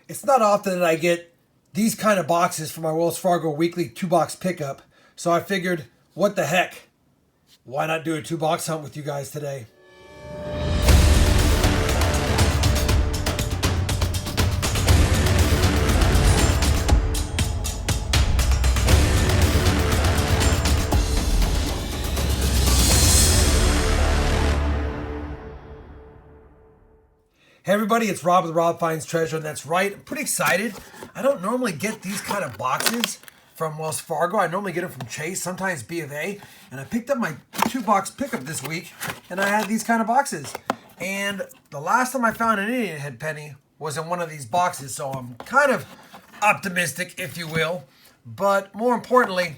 It's not often that I get these kind of boxes for my Wells Fargo weekly 2-box pickup, so I figured, what the heck? Why not do a 2-box hunt with you guys today? Hey everybody, it's Rob with RobFindsTreasure, and that's right, I'm pretty excited. I don't normally get these kind of boxes from Wells Fargo. I normally get them from Chase, sometimes B of A, and I picked up my 2-box pickup this week, and I had these kind of boxes. And the last time I found an Indian head penny was in one of these boxes, so I'm kind of optimistic, if you will. But more importantly,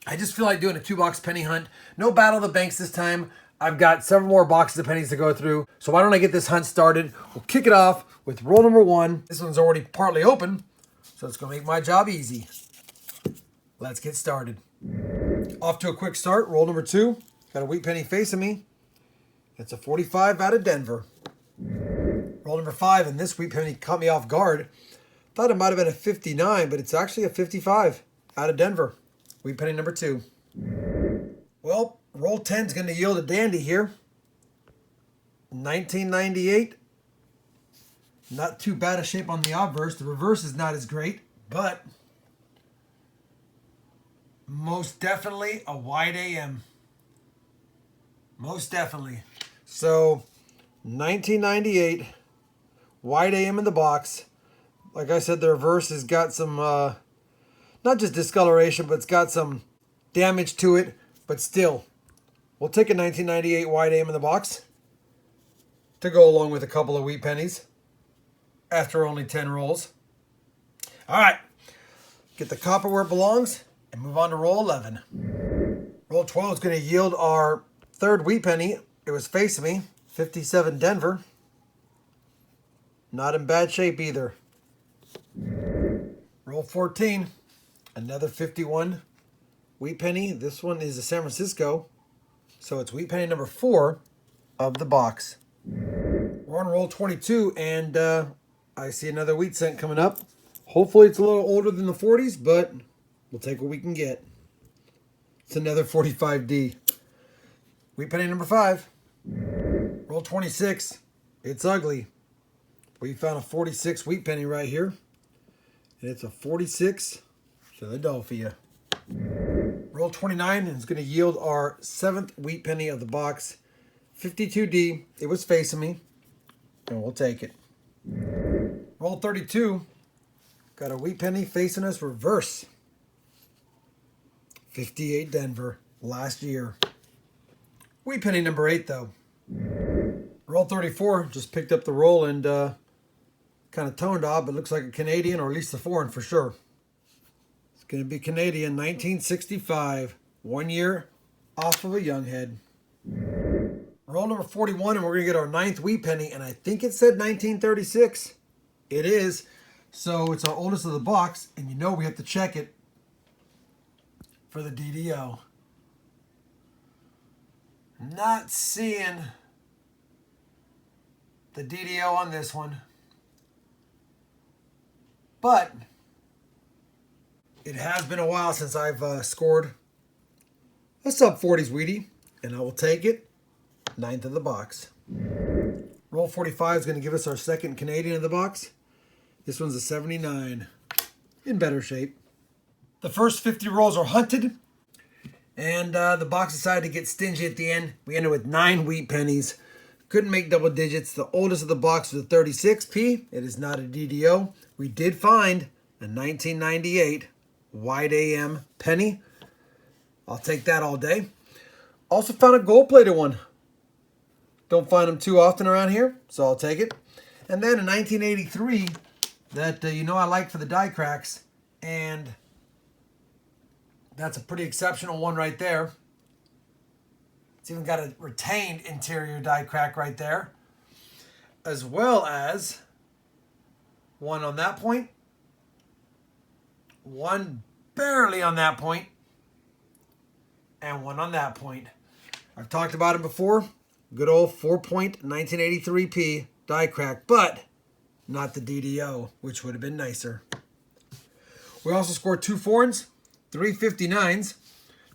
I just feel like doing a 2-box penny hunt. No Battle of the Banks this time. I've got several more boxes of pennies to go through. So why don't I get this hunt started? We'll kick it off with roll number 1. This one's already partly open, so it's going to make my job easy. Let's get started. Off to a quick start. Roll number 2. Got a wheat penny facing me. It's a 45 out of Denver. Roll number 5, and this wheat penny caught me off guard. Thought it might have been a 59, but it's actually a 55 out of Denver. Wheat penny number 2. Well, roll 10 is going to yield a dandy here. 1998. Not too bad a shape on the obverse. The reverse is not as great, but most definitely a wide AM. Most definitely. So, 1998, wide AM in the box. Like I said, the reverse has got some, not just discoloration, but it's got some damage to it. But still, we'll take a 1998 wide AM in the box to go along with a couple of wheat pennies after only 10 rolls. All right, get the copper where it belongs and move on to roll 11. Roll 12 is going to yield our third wheat penny. It was facing me, 57 Denver. Not in bad shape either. Roll 14, another 51 wheat penny. This one is a San Francisco, so it's wheat penny number 4 of the box. We're on roll 22, and I see another wheat cent coming up. Hopefully it's a little older than the 40s, but we'll take what we can get. It's another 45D. Wheat penny number 5. Roll 26. It's ugly. We found a 46 wheat penny right here, and it's a 46 Philadelphia. Roll 29 is going to yield our 7th wheat penny of the box. 52D. It was facing me, and we'll take it. Roll 32. Got a wheat penny facing us reverse. 58 Denver. Last year. Wheat penny number 8 though. Roll 34. Just picked up the roll and kind of toned off, but looks like a Canadian, or at least the foreign for sure. Going to be Canadian, 1965. 1 year off of a young head. Roll number 41, and we're going to get our 9th wheat penny, and I think it said 1936. It is. So it's our oldest of the box, and you know we have to check it for the DDO. Not seeing the DDO on this one. But it has been a while since I've scored a sub-40s Wheatie, and I will take it. 9th of the box. Roll 45 is going to give us our 2nd Canadian of the box. This one's a 79. In better shape. The first 50 rolls are hunted, and the box decided to get stingy at the end. We ended with 9 wheat pennies. Couldn't make double digits. The oldest of the box was a 36P. It is not a DDO. We did find a 1998 wide AM penny. I'll take that all day. Also found a gold-plated one. Don't find them too often around here, so I'll take it. And then a 1983 that you know I like for the die cracks, and that's a pretty exceptional one right there. It's even got a retained interior die crack right there, as well as one on that point, one barely on that point, and one on that point. I've talked about it before. Good old 4-point 1983P die crack, but not the DDO, which would have been nicer. We also scored 2 foreigns, 3 59s,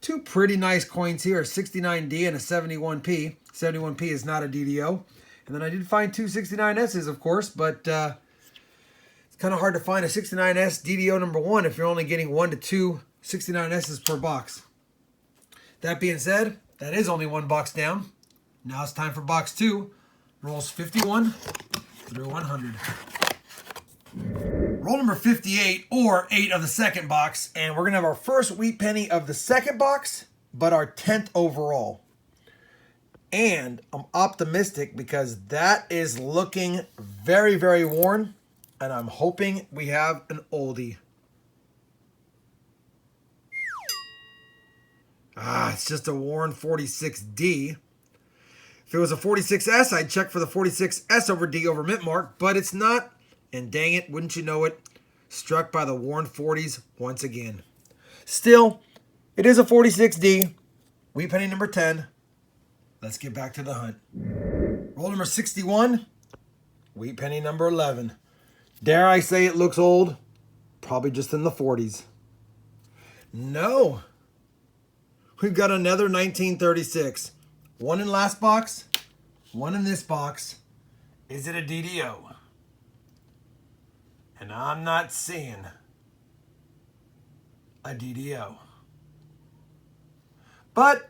2 pretty nice coins here, a 69D and a 71P. 71P is not a DDO. And then I did find 2 69Ss, of course, but it's kind of hard to find a 69S DDO number 1 if you're only getting 1 to 2 69Ss per box. That being said, that is only 1 box down. Now it's time for box 2. Rolls 51 through 100. Roll number 58, or 8 of the second box, and we're going to have our first wheat penny of the second box, but our 10th overall. And I'm optimistic because that is looking very, very worn, and I'm hoping we have an oldie. It's just a worn 46D. If it was a 46S, I'd check for the 46S over D over mint mark, but it's not. And dang it, wouldn't you know it, struck by the worn 40s once again. Still, it is a 46D. Wheat penny number 10. Let's get back to the hunt. Roll number 61. Wheat penny number 11. Dare I say it looks old? Probably just in the 40s. No. We've got another 1936. 1 in last box. 1 in this box. Is it a DDO? And I'm not seeing a DDO. But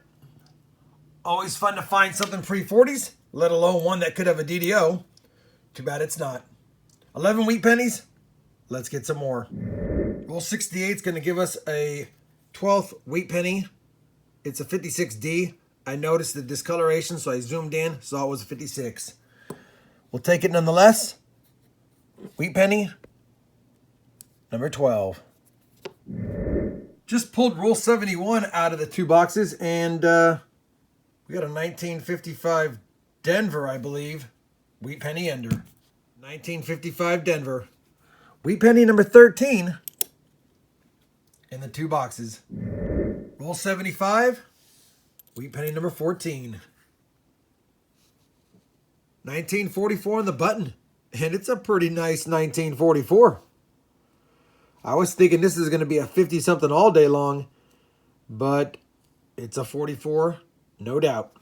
always fun to find something pre-40s, let alone one that could have a DDO. Too bad it's not. 11 wheat pennies. Let's get some more. Roll 68 is going to give us a 12th wheat penny. It's a 56D. I noticed the discoloration, so I zoomed in, saw it was a 56. We'll take it nonetheless. Wheat penny number 12. Just pulled Rule 71 out of the 2 boxes, and we got a 1955 Denver, I believe. Wheat penny ender. 1955 Denver. Wheat penny number 13 in the 2 boxes. Roll 75. Wheat penny number 14. 1944 on the button. And it's a pretty nice 1944. I was thinking this is going to be a 50-something all day long, but it's a 44, no doubt.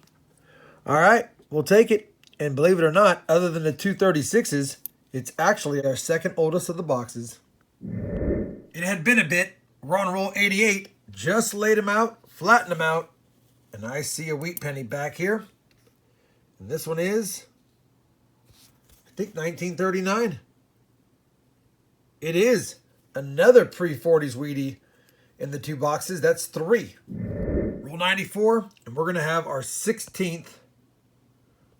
All right, we'll take it. And believe it or not, other than the 236s, it's actually our second oldest of the boxes. It had been a bit. We're on roll 88. Just laid them out, flattened them out, and I see a wheat penny back here. And this one is, I think, 1939. It is. Another pre-40s wheatie in the 2 boxes. That's 3. Roll 94, and we're going to have our 16th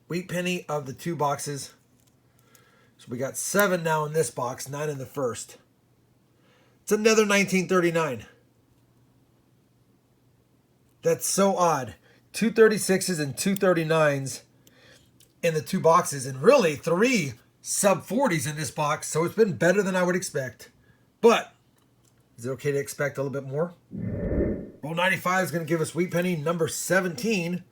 wheat penny of the 2 boxes. So we got 7 now in this box, 9 in the first. It's another 1939. That's so odd. 236s and 239s in the 2 boxes, and really 3 sub-40s in this box, so it's been better than I would expect. But is it okay to expect a little bit more? Roll 95 is going to give us wheat penny number 17,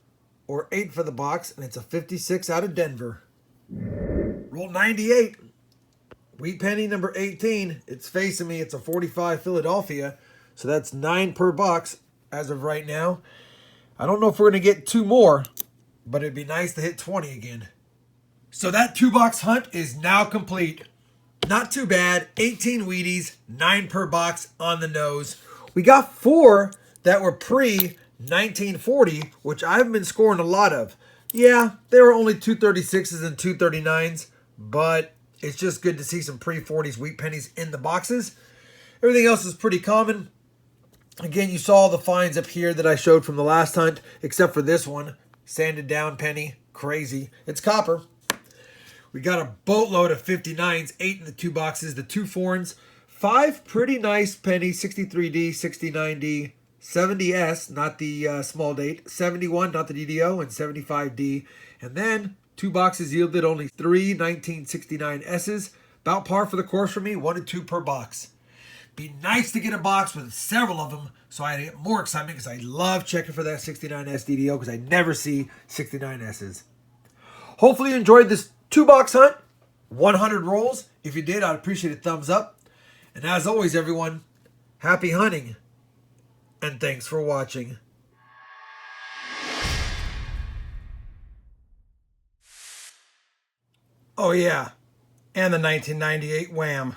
or 8 for the box, and it's a 56 out of Denver. Roll 98. Wheat penny number 18. It's facing me. It's a 45 Philadelphia, so that's 9 per box as of right now. I don't know if we're going to get 2 more, but it'd be nice to hit 20 again. So that 2-box hunt is now complete. Not too bad. 18 Wheaties, 9 per box on the nose. We got 4 that were pre-1940, which I've been scoring a lot of. Yeah, there were only 236s and 239s, but it's just good to see some pre-40s wheat pennies in the boxes. Everything else is pretty common. Again, you saw the finds up here that I showed from the last hunt, except for this one. Sanded down penny. Crazy. It's copper. We got a boatload of 59s, 8 in the 2 boxes, the 2 foreigns, 5 pretty nice pennies, 63D, 69D, 70S, not the small date, 71, not the DDO, and 75D. And then 2 boxes yielded only 3 1969Ss, about par for the course for me, 1 and 2 per box. Be nice to get a box with several of them so I get more excitement because I love checking for that 69S DDO because I never see 69Ss. Hopefully you enjoyed this 2-box hunt, 100 rolls, If you did, I'd appreciate a thumbs up. And as always, everyone, happy hunting. And thanks for watching. Oh yeah, and the 1998 WAM.